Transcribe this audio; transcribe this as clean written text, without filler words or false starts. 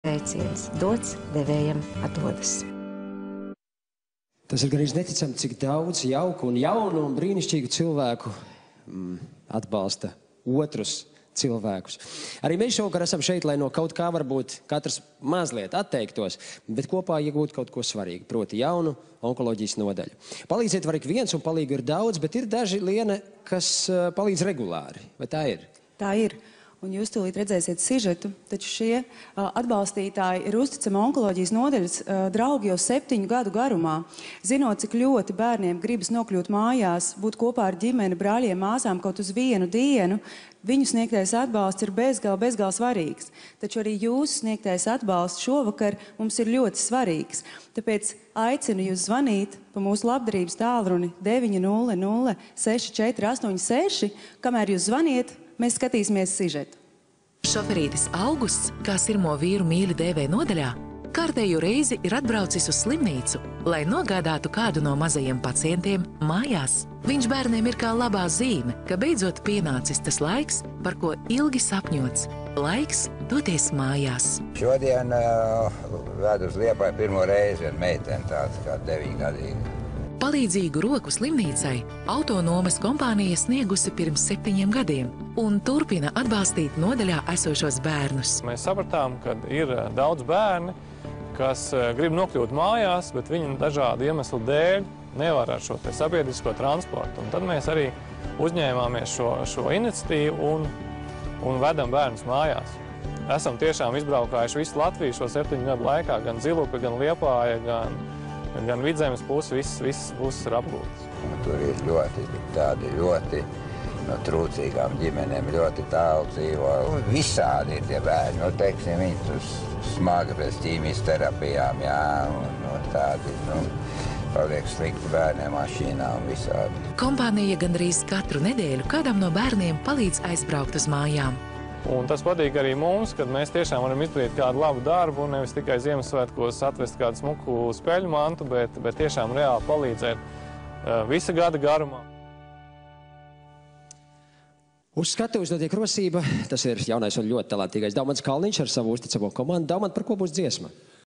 Teiciens dots, devējam atdodas. Tas ir gandrīz neticami, cik daudz jauku un jaunu un brīnišķīgu cilvēku atbalsta otrus cilvēkus. Arī mēs šovakar esam šeit, lai no kaut kā varbūt katrs mazliet atteiktos, bet kopā iegūt kaut ko svarīgu, proti jaunu onkoloģijas nodaļu. Palīdziet var ik viens, un palīgu ir daudz, bet ir daži, Liene, kas palīdz regulāri. Vai tā ir? Tā ir. Un jūs tūlīt redzēsiet sižetu, taču šie atbalstītāji ir uzticami onkoloģijas nodaļas draugi jau 7 gadu garumā. Zinot, cik ļoti bērniem gribas nokļūt mājās, būt kopā ar ģimeni, brāļiem, māsām kaut uz vienu dienu, viņu sniegtais atbalsts ir bezgala svarīgs. Taču arī jūsu sniegtais atbalsts šovakar mums ir ļoti svarīgs. Tāpēc aicinu jūs zvanīt pa mūsu labdarības tālruni 900 6486, kamēr jūs zvaniet, mēs skatīsimies sižetu. Šoferītis Augusts, kā sirmo vīru mīļi dēvē nodaļā, kārtējo reizi ir atbraucis uz slimnīcu, lai nogādātu kādu no mazajiem pacientiem mājās. Viņš bērniem ir kā labā zīme, ka beidzot pienācis tas laiks, par ko ilgi sapņots. Laiks doties mājās. Šodien ved uz Liepāju pirmo reizi viena meitene, tāds kā 9-gadīga. Palīdzīgu roku slimnīcai autonomas kompānija sniegusi pirms 7 gadiem un turpina atbalstīt nodaļā esošos bērnus. Mēs sapratām, ka ir daudz bērni, kas grib nokļūt mājās, bet viņi dažādu iemeslu dēļ nevar ar šo sabiedrisko transportu. Un tad mēs arī uzņēmāmies šo iniciatīvu un vedam bērnus mājās. Esam tiešām izbraukājuši visu Latviju šo 7 gadu laikā, gan Zilupe, gan Liepāja, gan Vidzemes pusi, visas puses ir apgūtas. Tur ir ļoti trūcīgām ģimenēm, ļoti tālu dzīvo. Visādi ir tie bērni, teiksim, viņi tur smagi pēc ķīmijas terapijām, jā, un tādi, paliek slikti bērniem mašīnā un visādi. Kompānija gandrīz katru nedēļu kādam no bērniem palīdz aizbraukt uz mājām. Un tas patīk arī mums, kad mēs tiešām varam izdarīt kādu labu darbu un nevis tikai Ziemassvētkos atvest kādu smuku speļu mantu, bet tiešām reāli palīdzēt visa gada garumā. Uz skatuves notiek rosība. Tas ir jaunais un ļoti talantīgais Daumans Kalniņš ar savu uzticamo komandu. Daumant, par ko būs dziesma?